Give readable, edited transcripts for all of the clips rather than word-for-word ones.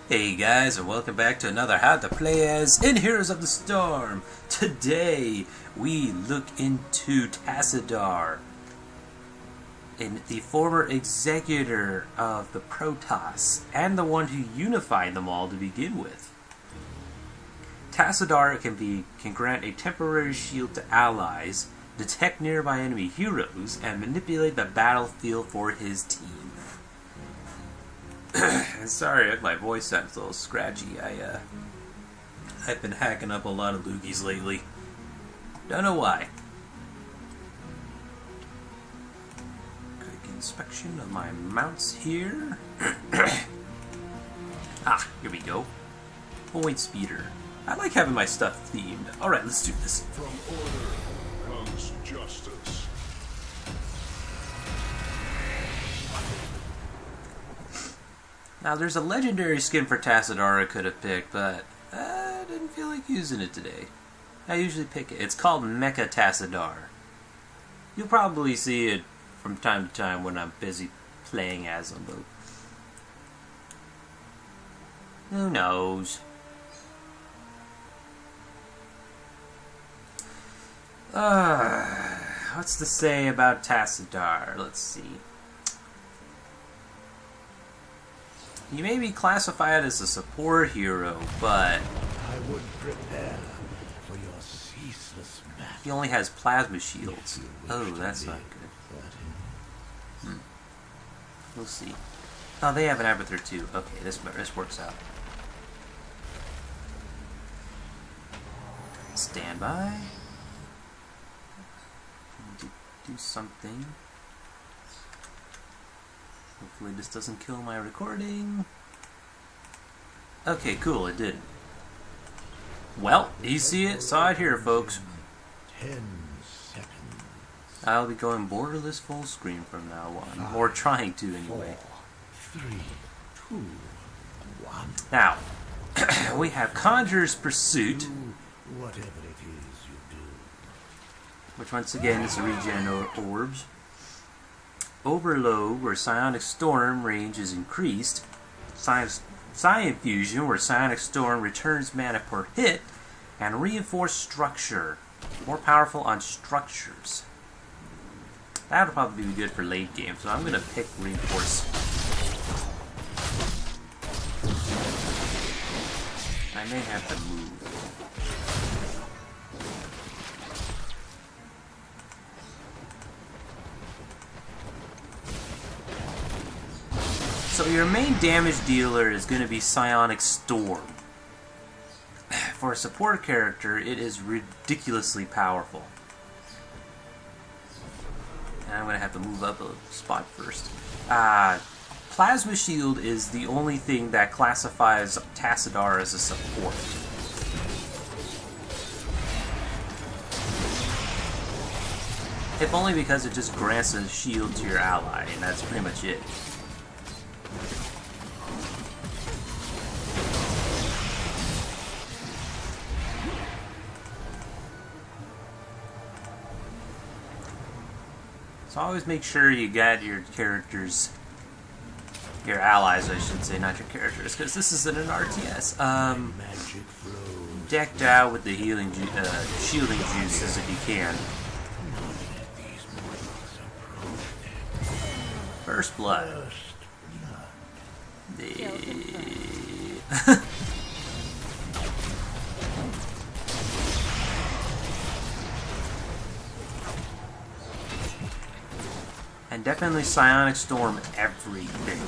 Hey guys, and welcome back to another How to Play As in Heroes of the Storm. Today, we look into Tassadar, the former executor of the Protoss, and the one who unified them all to begin with. Tassadar can grant a temporary shield to allies, detect nearby enemy heroes, and manipulate the battlefield for his team. Sorry if my voice sounds a little scratchy. I've been hacking up a lot of loogies lately. Don't know why. Quick inspection of my mounts here. Here we go. Point speeder. I like having my stuff themed. Alright, let's do this. From order comes justice. Now, there's a legendary skin for Tassadar I could have picked, but I didn't feel like using it today. I usually pick it. It's called Mecha Tassadar. You'll probably see it from time to time when I'm busy playing as him, though. Who knows? What's to say about Tassadar? Let's see. You may be classified as a support hero, but I would prepare for your ceaseless battle. he only has plasma shields. Oh, that's not good. We'll see. Oh, they have an Abathur too. Okay, this works out. Stand by. Need to do something. Hopefully this doesn't kill my recording. Okay, cool, it didn't. Well, you see it? Saw it here, folks. 10 seconds. I'll be going borderless full screen from now on. Or trying to, anyway. 4, 3, 2, 1. Now, we have Conjurer's Pursuit, Do whatever it is you do. which once again is a regen orbs. Overload, where Psionic Storm range is increased. Psi Fusion, where Psionic Storm returns mana per hit. And Reinforced Structure, more powerful on structures. That would probably be good for late game, so I'm going to pick Reinforce. I may have to move. So your main damage dealer is going to be Psionic Storm. For a support character, it is ridiculously powerful. And I'm going to have to move up a spot first. Plasma Shield is the only thing that classifies Tassadar as a support. If only because it just grants a shield to your ally, and that's pretty much it. So always make sure you got your characters, your allies I should say, not your characters, because this isn't an RTS. Magic flows. Decked out with the shielding juices if you can. First Blood. And definitely Psionic Storm everything.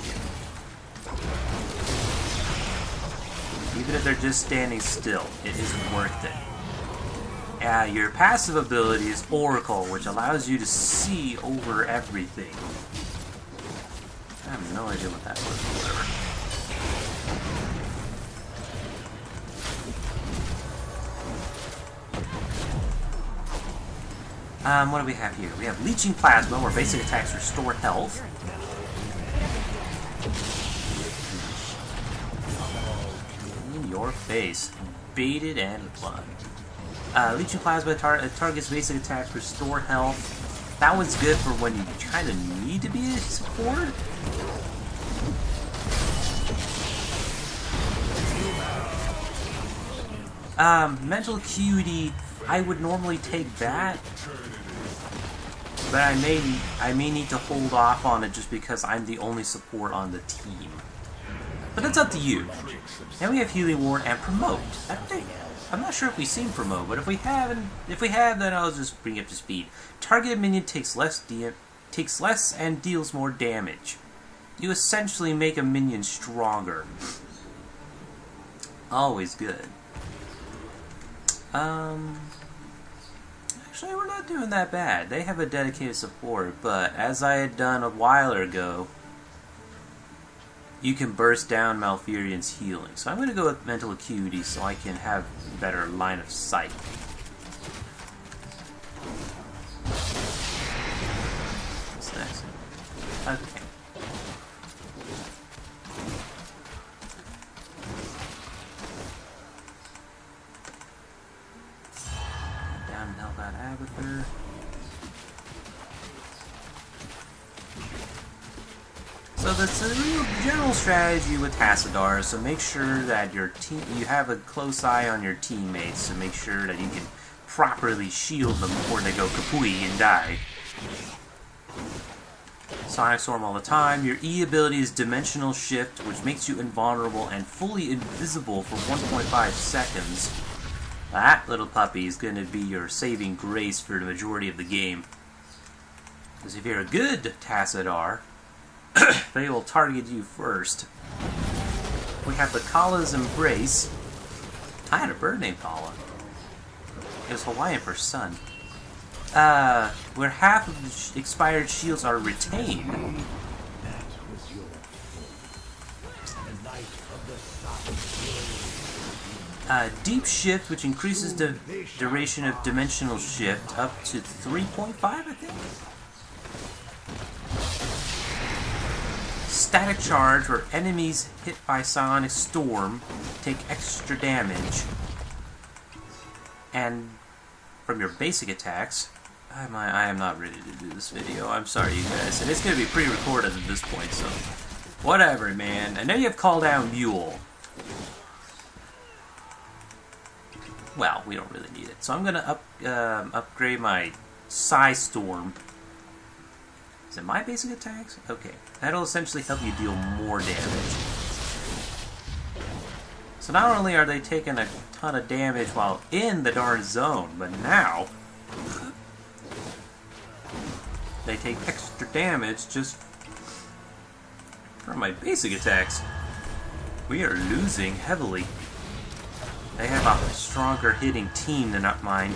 Even if they're just standing still, it is worth it. Your passive ability is Oracle, which allows you to see over everything. I have no idea what that was, but whatever. What do we have here? We have Leeching Plasma, where basic attacks restore health. In your face. Baited and plunged. Leeching Plasma targets basic attacks, restore health. That one's good for when you kind of need to be a support. Mental acuity, I would normally take that, but I may need to hold off on it just because I'm the only support on the team. But that's up to you. Then we have Healing Ward and Promote. I'm not sure if we've seen Promote, but if we have, then I'll just bring it up to speed. Targeted minion takes less and deals more damage. You essentially make a minion stronger. Always good. Actually, we're not doing that bad. They have a dedicated support, but as I had done a while ago, you can burst down Malfurion's healing. So I'm going to go with Mental Acuity so I can have better line of sight. What's next? Okay. Down and help out Abathur. So that's a real general strategy with Tassadar, so make sure that you have a close eye on your teammates to make sure that you can properly shield them before they go kapooey and die. Sonic Storm all the time. Your E ability is Dimensional Shift, which makes you invulnerable and fully invisible for 1.5 seconds. That little puppy is going to be your saving grace for the majority of the game. Because if you're a good Tassadar, they will target you first. We have the Kala's Embrace. I had a bird named Kala. It was Hawaiian for sun. Where half of the expired shields are retained. Deep Shift, which increases the duration of Dimensional Shift up to 3.5, I think? Static Charge, where enemies hit by Psionic Storm take extra damage. And from your basic attacks, I am not ready to do this video. I'm sorry, you guys. And it's going to be pre-recorded at this point, so whatever, man. And then you have Call Down Mule. Well, we don't really need it. So I'm going to upgrade my Psi Storm. Is it my basic attacks? Okay. That'll essentially help you deal more damage. So not only are they taking a ton of damage while in the darn zone, but now they take extra damage just from my basic attacks. We are losing heavily. They have a stronger hitting team than mine.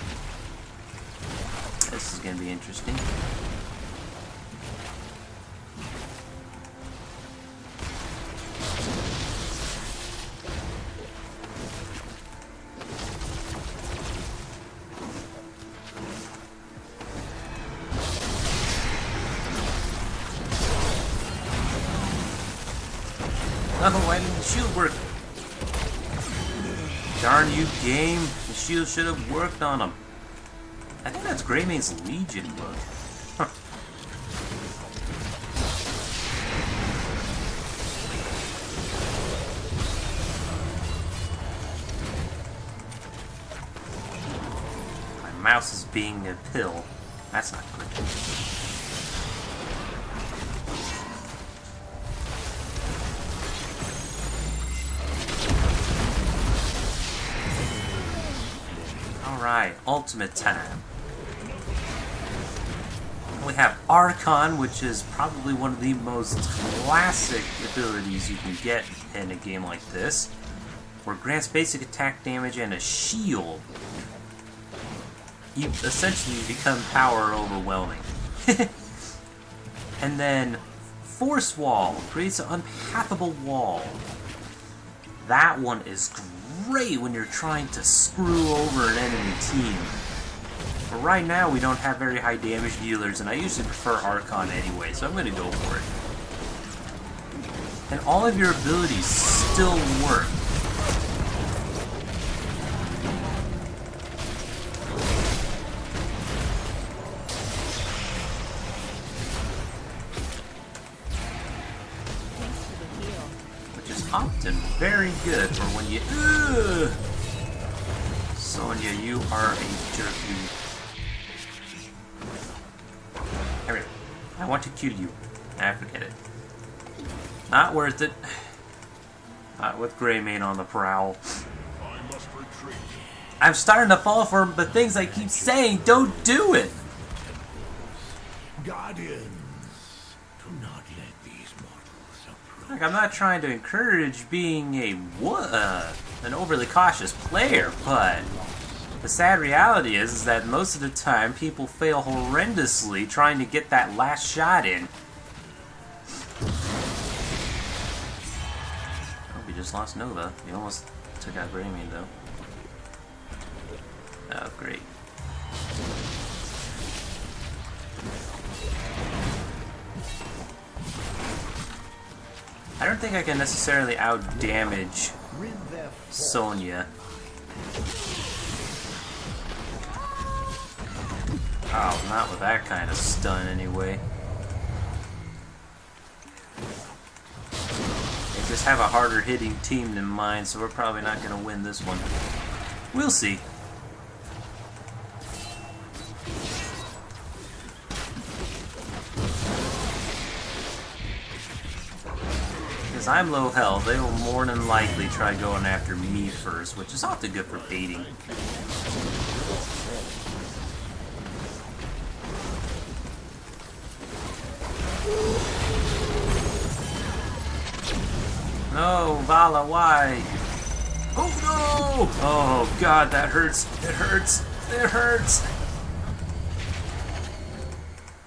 This is going to be interesting. Oh, why didn't the shield work? Darn you, game. The shield should have worked on him. I think that's Greymane's Legion look. Huh. My mouse is being a pill. That's not good. Alright, ultimate time. We have Archon, which is probably one of the most classic abilities you can get in a game like this, where it grants basic attack damage and a shield. You essentially become power overwhelming. And then Force Wall creates an unpathable wall. That one is great when you're trying to screw over an enemy team. But right now we don't have very high damage dealers, and I usually prefer Archon anyway, so I'm going to go for it. And all of your abilities still work. Which is often very good for when you... Sonya, you are a jerky. Alright, I want to kill you. I forget it. Not worth it. Not with Greymane on the prowl. I must retreat. I'm starting to fall for the things I keep saying. Don't do it. Guardians, do not let these mortals approach. Like, I'm not trying to encourage being an overly cautious player, but the sad reality is that most of the time people fail horrendously trying to get that last shot in. Oh, we just lost Nova. We almost took out Greymane, though. Oh, great. I don't think I can necessarily out-damage Sonya. Oh, not with that kind of stun, anyway. They just have a harder hitting team than mine, so we're probably not going to win this one. We'll see. Because I'm low health, they will more than likely try going after me first, which is often good for baiting. No, Vala, why? Oh no! Oh god, that hurts. It hurts. It hurts.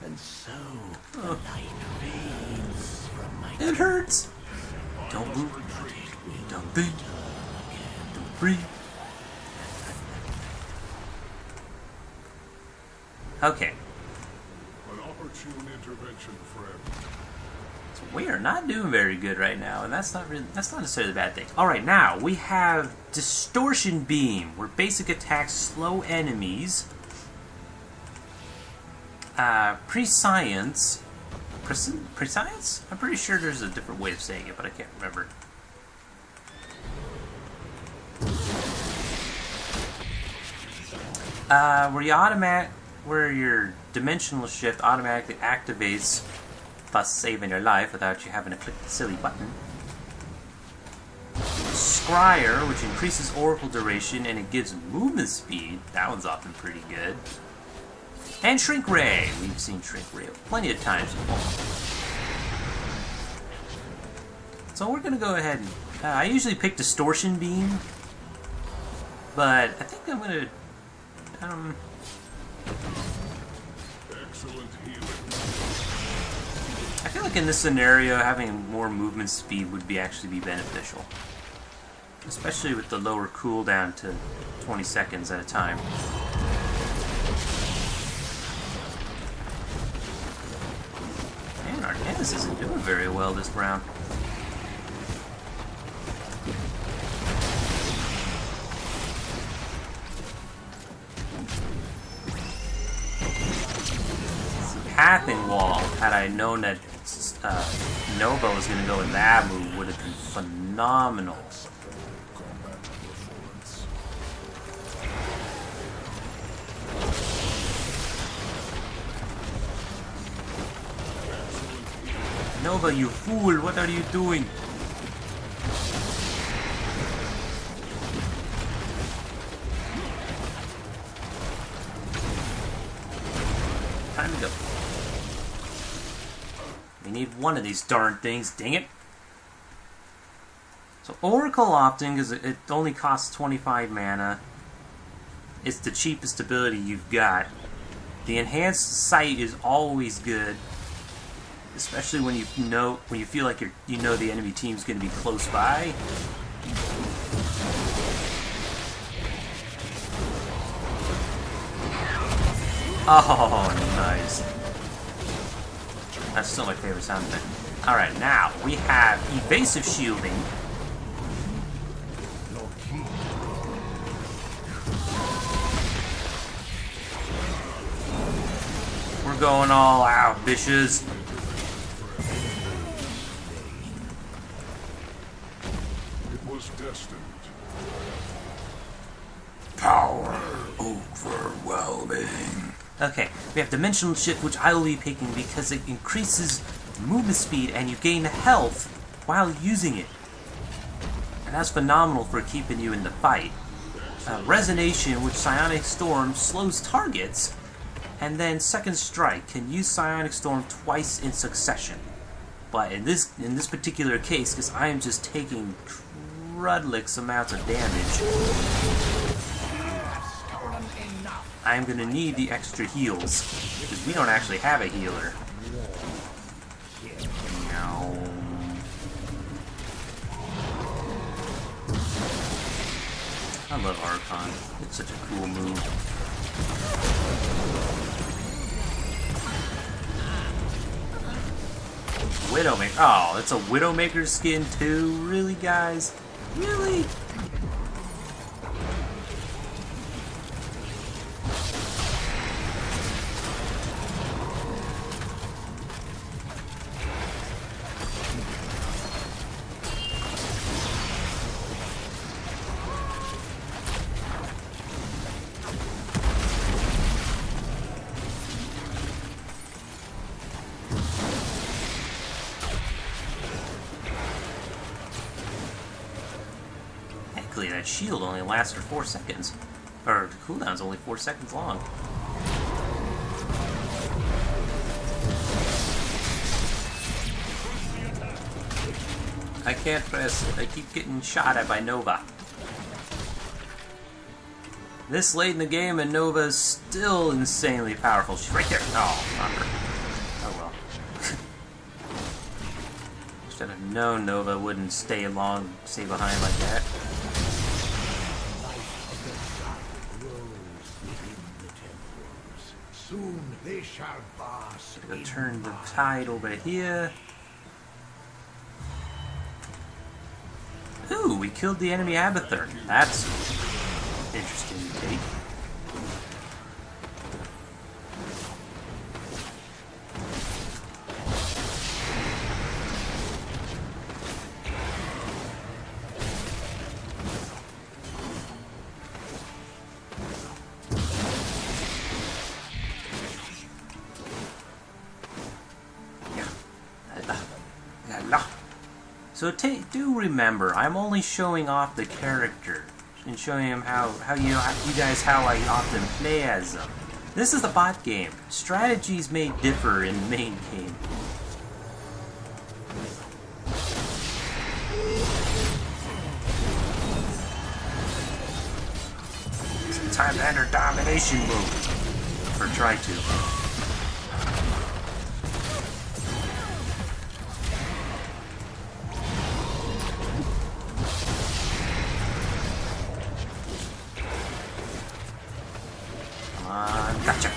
And so the light fades from my It hurts. Don't move. Don't think. Don't breathe. Okay. An opportune intervention, friend. So we are not doing very good right now, and that's not necessarily a bad thing. Alright, now we have Distortion Beam, where basic attacks slow enemies. Prescience. Prescience? I'm pretty sure there's a different way of saying it, but I can't remember. Where your dimensional shift automatically activates, thus saving your life without you having to click the silly button. Scryer, which increases oracle duration and it gives movement speed. That one's often pretty good. And Shrink Ray. We've seen Shrink Ray plenty of times before. So we're going to go ahead and... I usually pick Distortion Beam. But I think I'm going to... Excellent healing. I feel like in this scenario, having more movement speed would actually be beneficial. Especially with the lower cooldown to 20 seconds at a time. Man, Arcanus isn't doing very well this round. Pathing Wall, had I known that Nova was going to go with that move, would have been phenomenal. Nova, you fool, what are you doing? Time to go. We need one of these darn things, dang it. So Oracle opting, because it only costs 25 mana. It's the cheapest ability you've got. The Enhanced Sight is always good. Especially when you feel like you know the enemy team's going to be close by. Oh, nice. That's still my favorite sound effect. Alright, now we have Evasive Shielding. We're going all out, bitches. It was destined. Power overwhelming. Okay, we have Dimensional Shift, which I will be picking because it increases movement speed and you gain health while using it. And that's phenomenal for keeping you in the fight. Resonation, which Psionic Storm slows targets. And then Second Strike can use Psionic Storm twice in succession. But in this particular case, because I am just taking crudlix amounts of damage, I'm going to need the extra heals, because we don't actually have a healer. No. I love Archon. It's such a cool move. Widowmaker. Oh, it's a Widowmaker skin too? Really, guys? Really? That shield only lasts for 4 seconds. Or the cooldown's only 4 seconds long. I can't press it. I keep getting shot at by Nova. This late in the game and Nova is still insanely powerful. She's right there. Oh, not her. Oh well. Should have known Nova wouldn't stay behind like that. Soon they shall pass. Gonna turn the tide over here. Ooh, we killed the enemy Abathur. That's interesting to take. So do remember, I'm only showing off the character and showing him how you guys how I often play as them. This is the bot game. Strategies may differ in the main game. It's time to enter domination mode. Or try to. Gotcha.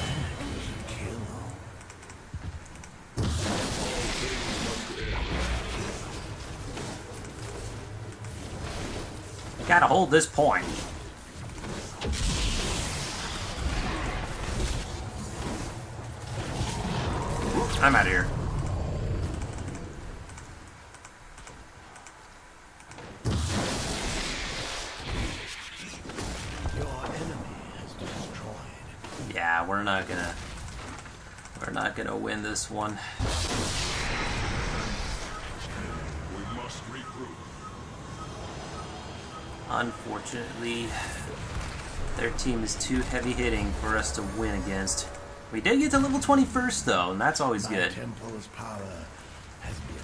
Gotta hold this point. I'm out of here. Yeah, we're not gonna win this one. We must regroup. Unfortunately, their team is too heavy hitting for us to win against. We did get to level 21st though, and that's always good.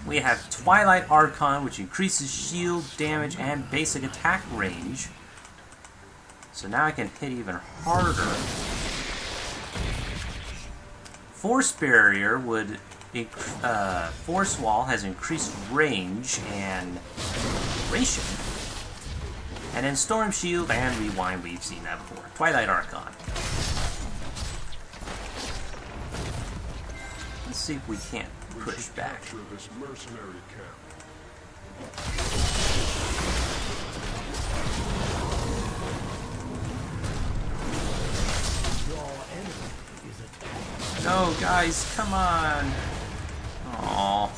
We have Twilight Archon, which increases shield damage and basic attack range. So now I can hit even harder. Force Barrier would... Force Wall has increased range and duration. And then Storm Shield and Rewind, we've seen that before. Twilight Archon. Let's see if we can't push back. Capture this mercenary camp. No, guys, come on. Aww.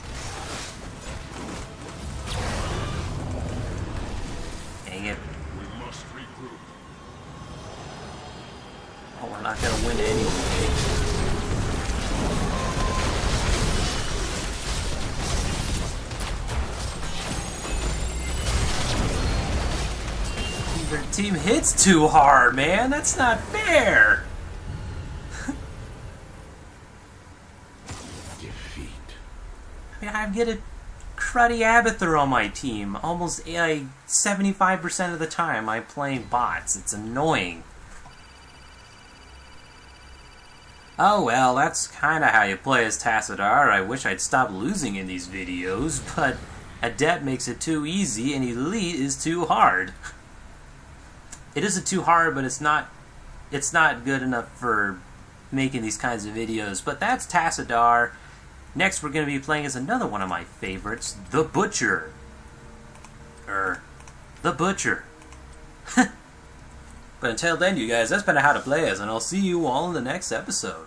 Dang it. We must regroup. Oh, we're not gonna win anyway. Their team hits too hard, man. That's not fair. Defeat. I mean, I get a cruddy Abathur on my team. Almost 75% of the time I'm playing bots. It's annoying. Oh well, that's kinda how you play as Tassadar. I wish I'd stop losing in these videos, but Adept makes it too easy and Elite is too hard. It isn't too hard, but it's not good enough for making these kinds of videos. But that's Tassadar. Next we're going to be playing as another one of my favorites, the Butcher. The Butcher. But until then, you guys, that's been How to Play As, and I'll see you all in the next episode.